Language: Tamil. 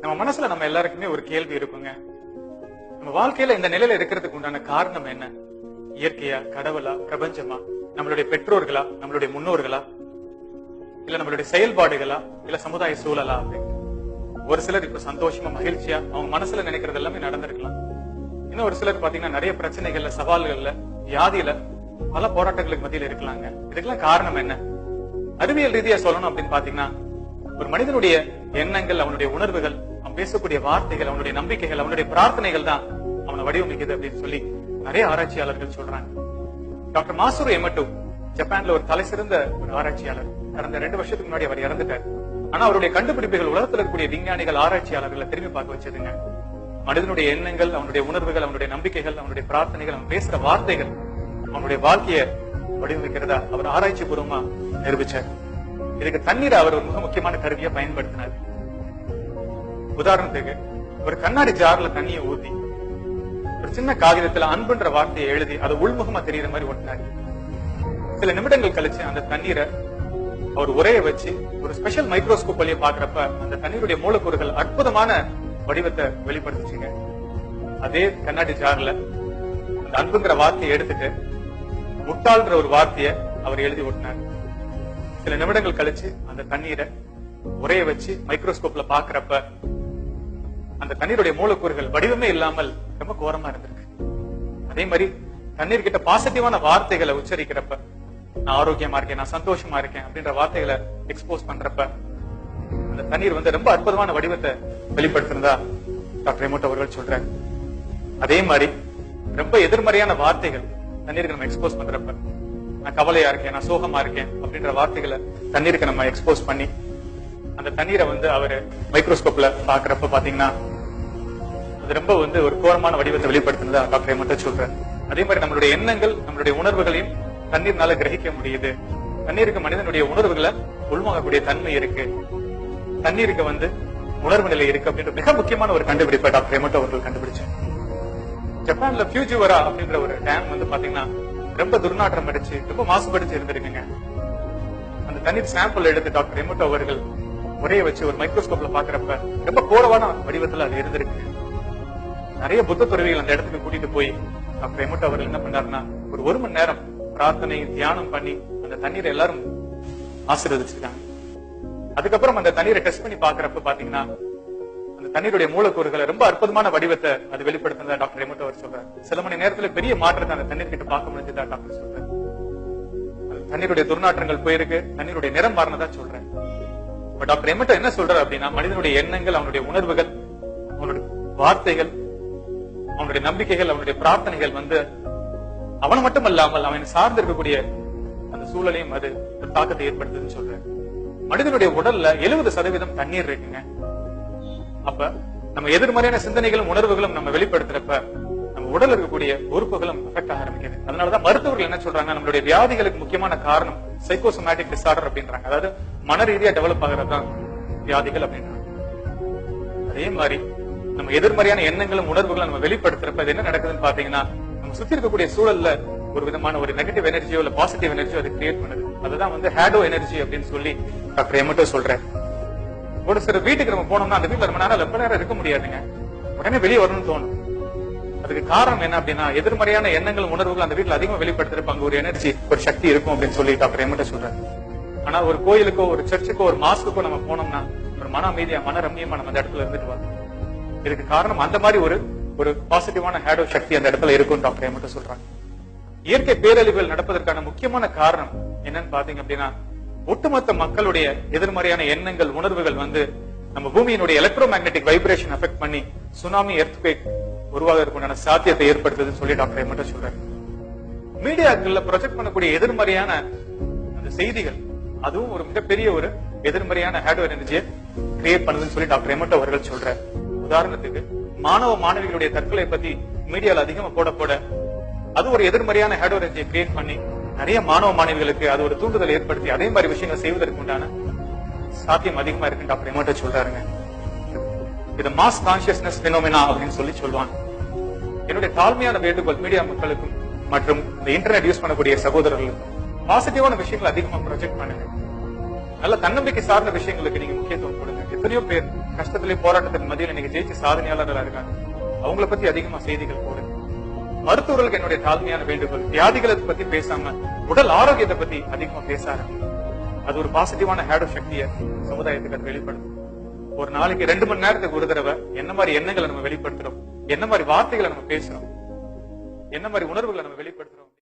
நம்ம மனசுல நம்ம எல்லாருக்குமே ஒரு கேள்வி இருக்குங்க. நம்ம வாழ்க்கையில இந்த நிலையில இருக்கிறதுக்கு உண்டான காரணம் என்ன? இயற்கையா, கடவுளா, பிரபஞ்சமா, நம்மளுடைய பெற்றோர்களா, நம்மளுடைய முன்னோர்களா, இல்ல நம்மளுடைய செயல்பாடுகளா, இல்ல சமுதாய சூழலா அப்படின்னு. ஒரு சிலர் இப்ப சந்தோஷமா மகிழ்ச்சியா அவங்க மனசுல நினைக்கிறது எல்லாமே நடந்திருக்கலாம். இன்னும் ஒரு சிலர் பாத்தீங்கன்னா நிறைய பிரச்சனைகள்ல, சவால்கள்ல, வியாதியில, பல போராட்டங்களுக்கு மத்தியில இருக்கலாங்க. இதுக்கெல்லாம் காரணம் என்ன? அறிவியல் ரீதியா சொல்லணும் அப்படின்னு பாத்தீங்கன்னா, ஒரு மனிதனுடைய எண்ணங்கள், அவனுடைய உணர்வுகள், அவன் பேசக்கூடிய வார்த்தைகள், அவனுடைய நம்பிக்கைகள், அவனுடைய பிரார்த்தனைகள் தான் அவனை வடிவமைக்குது அப்படின்னு சொல்லி நிறைய ஆராய்ச்சியாளர்கள் சொல்றாங்க. டாக்டர் மாசுரு எமட்டோ ஜப்பான்ல ஒரு தலை சிறந்த ஒரு ஆராய்ச்சியாளர். கடந்த 2 வருஷத்துக்கு முன்னாடி அவர் இறந்துட்டார். ஆனா அவருடைய கண்டுபிடிப்புகள் உலகத்தில் இருக்கக்கூடிய விஞ்ஞானிகள், ஆராய்ச்சியாளர்களை திரும்பி பார்க்க வச்சதுங்க. மனிதனுடைய எண்ணங்கள், அவனுடைய உணர்வுகள், அவனுடைய நம்பிக்கைகள், அவனுடைய பிரார்த்தனைகள், அவன் பேசுற வார்த்தைகள் அவனுடைய வாழ்க்கையை வடிவமைக்கிறதா அவர் ஆராய்ச்சி பூர்வமா நிரூபிச்சார். இதுக்கு தண்ணீரை அவர் ஒரு மிக முக்கியமான கருவியா பயன்படுத்தினார். உதாரணத்துக்கு ஒரு கண்ணாடி ஜார்ல தண்ணியை ஊத்தி ஒரு சின்ன காகிதத்துல அன்புன்ற வார்த்தையை எழுதி அதை உள்முகமா தெரியுற மாதிரி ஒட்டினார். சில நிமிடங்கள் கழிச்சு அந்த தண்ணீரை அவர் உரைய வச்சு ஒரு ஸ்பெஷல் மைக்ரோஸ்கோப் வழியா பாக்குறப்ப அந்த தண்ணீருடைய மூலக்கூறுகள் அற்புதமான வடிவத்தை வெளிப்படுத்துச்சுங்க. அதே கண்ணாடி ஜார்ல அந்த அன்புங்கிற வார்த்தையை எடுத்துட்டு முட்டாள்ன்ற ஒரு வார்த்தையை அவர் எழுதி ஒட்டினார். சில நிமிடங்கள் கழிச்சு அந்த தண்ணீரை உரைய வச்சு மைக்ரோஸ்கோப்ல பாக்குறப்ப அந்த தண்ணீருடைய மூலக்கூறுகள் வடிவமே இல்லாமல் ரொம்ப கோரமா இருந்திருக்கு. அதே மாதிரி தண்ணீர் கிட்ட பாசிட்டிவான வார்த்தைகளை உச்சரிக்கிறப்ப, நான் ஆரோக்கியமா இருக்கேன், நான் சந்தோஷமா இருக்கேன் அப்படின்ற வார்த்தைகளை எக்ஸ்போஸ் பண்றப்ப அந்த தண்ணீர் வந்து ரொம்ப அற்புதமான வடிவத்தை வெளிப்படுத்தினதா டாக்டர் எமோட்டோ அவர்கள் சொல்றாரு. அதே மாதிரி ரொம்ப எதிர்மறையான வார்த்தைகள் தண்ணீருக்கு நம்ம எக்ஸ்போஸ் பண்றப்ப, நான் கவலையா இருக்கேன், நான் சோகமா இருக்கேன் அப்படின்ற வார்த்தைகளை தண்ணீருக்கு நம்ம எக்ஸ்போஸ் பண்ணி அந்த தண்ணீரை வந்து அவரு மைக்ரோஸ்கோப்ல பாக்குறப்ப பாத்தீங்கன்னா அது ரொம்ப வந்து ஒரு கோரமான வடிவத்தை வெளிப்படுத்தினதா டாக்டர் எமோட்டோ சொல்றாரு. அதே மாதிரி நம்மளுடைய எண்ணங்கள், நம்மளுடைய உணர்வுகளையும் தண்ணீர்னால கிரகிக்க முடியுது. தண்ணீருக்கு மனிதனுடைய உணர்வுகளை உள்வாங்கக்கூடிய தன்மை இருக்கு. தண்ணீருக்கு வந்து உணர்வு நிலை இருக்கு அப்படின்ற மிக முக்கியமான ஒரு கண்டுபிடிப்பை டாக்டர் எமோட்டோ அவர்கள் கண்டுபிடிச்சார். ஜப்பான்ல ஃபியூஜிவரா அப்படின்ற ஒரு டேம் வந்து பாத்தீங்கன்னா ரொம்ப துர்நாற்றம் அடிச்சு ரொம்ப மாசுபடிச்சு இருந்திருக்குங்க. அந்த தண்ணீர் சாம்பிள் எடுத்து டாக்டர் எமோட்டோ அவர்கள் உரைய வச்சு ஒரு மைக்ரோஸ்கோப்ல பாக்குறப்ப ரொம்ப கோரமான வடிவத்துல அது இருந்திருக்கு. நிறைய புத்த துறவிகள் அந்த இடத்துக்கு கூட்டிட்டு போய் டாக்டர் எமோட்டோ அவர்கள் என்ன பண்ணாருன்னா ஒரு மணி நேரம் பிரார்த்தனை, தியானம் பண்ணி அந்த தண்ணீரை எல்லாரும் ஆசீர்வதிச்சிருக்காங்க. அதுக்கப்புறம் அந்த தண்ணீரை டெஸ்ட் பண்ணி பாக்குறப்ப பாத்தீங்கன்னா அந்த தண்ணீருடைய மூலக்கூறுகளை ரொம்ப அற்புதமான வடிவத்தை அது வெளிப்படுத்தினதா டாக்டர் எமோட்டோ அவர் சொல்றாரு. சில மணி நேரத்துல பெரிய மாற்றத்தை அந்த தண்ணீர் கிட்ட பார்க்க முடிஞ்சதா டாக்டர் சொல்றாரு. தண்ணீருடைய துர்நாற்றங்கள் போயிருக்கு, தண்ணீருடைய நிறம் மாறினதா சொல்றேன். டாக்டர் எமோட்டோ என்ன சொல்றாரு அப்படின்னா, மனிதனுடைய எண்ணங்கள், அவனுடைய உணர்வுகள், அவனுடைய வார்த்தைகள், அவனுடைய நம்பிக்கைகள், அவனுடைய பிரார்த்தனைகள் வந்து அவனை மட்டும் அல்லாமல் அவன் சார்ந்து இருக்கக்கூடிய அந்த சூழலையும் அது ஒரு தாக்கத்தை ஏற்படுத்துதுன்னு சொல்றேன். மனிதனுடைய உடல்ல 70% தண்ணீர் இருக்குங்க. அப்ப நம்ம எதிர்மறையான சிந்தனைகளும் உணர்வுகளும் நம்ம வெளிப்படுத்துறப்ப நம்ம உடல் இருக்கக்கூடிய உறுப்புகளும் அஃபெக்ட் ஆக ஆரம்பிக்குது. அதனாலதான் மருத்துவர்கள் என்ன சொல்றாங்க, நம்மளுடைய வியாதிகளுக்கு முக்கியமான காரணம் சைக்கோசோமேட்டிக் டிசார்டர் அப்படின்றாங்க. அதாவது மன ரீதியா டெவலப் ஆகிறதுதான் வியாதிகள் அப்படின்றாங்க. அதே மாதிரி நம்ம எதிர்மறையான எண்ணங்களும் உணர்வுகளும் நம்ம வெளிப்படுத்துறப்ப அது என்ன நடக்குதுன்னு பாத்தீங்கன்னா, நம்ம சுத்தி இருக்கக்கூடிய சூழல்ல ஒரு விதமான ஒரு நெகட்டிவ் எனர்ஜியோ இல்ல பாசிட்டிவ் எனர்ஜியோ அது கிரியேட் பண்ணுது. அதுதான் வந்து ஹேடோ எனர்ஜி அப்படின்னு சொல்லி டாக்டர் எமோட்டோ சொல்றேன். ஒரு சில வீட்டுக்கு நம்ம போனோம்னா அந்த வீட்டுல ரொம்ப நேரம் இருக்க முடியாதுங்க. உடனே வெளியே வரணும்னு தோணும். அதுக்கு காரணம் என்ன அப்படின்னா, எதிர்மறையான எண்ணங்கள் உணர்வுகள் அந்த வீட்டுல அதிகமா வெளிப்படுத்திருப்பாங்க. ஒரு எனர்ஜி, ஒரு சக்தி இருக்கும் அப்படின்னு சொல்லி டாக்டர் எமோட்டோ சொல்றாரு. ஆனா ஒரு கோயிலுக்கோ, ஒரு சர்ச்சுக்கோ, ஒரு மாஸ்க்குக்கோ நம்ம போனோம்னா ஒரு மன அமைதியா, மன ரம்மியமா நம்ம அந்த இடத்துல இருந்துட்டு வரோம். இதுக்கு காரணம் அந்த மாதிரி ஒரு பாசிட்டிவான ஹேடோ சக்தி அந்த இடத்துல இருக்கும் டாக்டர் எமோட்டோ சொல்றாங்க. இயற்கை பேரழிவுகள் நடப்பதற்கான முக்கியமான காரணம் என்னன்னு பாத்தீங்க அப்படின்னா, ஒட்டுமொத்த மக்களுடைய எதிர்மறையான எண்ணங்கள், உணர்வுகள் வந்து நம்ம பூமியினுடைய எலக்ட்ரோ மேக்னெட்டிக் வைப்ரேஷன் அஃபெக்ட் பண்ணி சுனாமி, எர்த்குவேக் உருவாகிறதுக்குண்டான சாத்தியத்தை ஏற்படுத்துதுன்னு சொல்லி டாக்டர் எமோட்டோ சொல்றாரு. மீடியாக்கள்ல ப்ரொஜெக்ட் பண்ணக்கூடிய எதிர்மறையான அந்த செய்திகள் அதுவும் ஒரு மிகப்பெரிய ஒரு எதிர்மறையான ஹேடோ எனர்ஜியை கிரியேட் பண்ணுதுன்னு சொல்லி டாக்டர் எமோட்டோ அவர்கள் சொல்றாரு. உதாரணத்துக்கு மாணவ மாணவிகளுடைய தற்கொலை பத்தி மீடியால அதிகமா போட அது ஒரு எதிர்மறையான ஹேடோ எனர்ஜியை கிரியேட் பண்ணி நிறைய மாணவ மாணவிகளுக்கு அது ஒரு தூண்டுதல் ஏற்படுத்தி அதே மாதிரி விஷயங்கள் செய்வதற்கு உண்டான சாத்தியம் அதிகமா இருக்குன்னு டாக்டர் எமோட்டோ சொல்றாருங்க. இது மாஸ் கான்சியஸ்னஸ் பினோமினா அப்படின்னு சொல்லி சொல்லுவாங்க. என்னுடைய தாழ்மையான வேண்டுகோள் மீடியா மக்களுக்கும் மற்றும் இந்த இன்டர்நெட் யூஸ் பண்ணக்கூடிய சகோதரர்களுக்கும் பாசிட்டிவான விஷயங்களை அதிகமா ப்ரொஜெக்ட் பண்ணுங்க. நல்ல தன்னம்பிக்கை சார்ந்த விஷயங்களுக்கு நீங்க முக்கியத்துவம் கொடுங்க. எத்தனையோ பேர் கஷ்டத்திலே போராட்டத்தின் மத்தியில் இன்னைக்கு ஜெயிச்சு சாதனையாளர்களா இருக்காங்க. அவங்கள பத்தி அதிகமா செய்திகள் போடுங்க. மருத்துவர்களுக்கு என்னுடைய தாழ்மையான வேண்டுகோள், வியாதிகளை பத்தி பேசாம உடல் ஆரோக்கியத்தை பத்தி அதிகமா பேசாரு. அது ஒரு பாசிட்டிவான ஹேடோ சக்தியை சமுதாயத்துக்கு அது வெளிப்படுத்தும். ஒரு நாளைக்கு 2 மணி நேரத்துக்கு ஒரு தடவை என்ன மாதிரி எண்ணங்களை நம்ம வெளிப்படுத்துறோம், என்ன மாதிரி வார்த்தைகளை நம்ம பேசுறோம், என்ன மாதிரி உணர்வுகளை நம்ம வெளிப்படுத்துறோம்.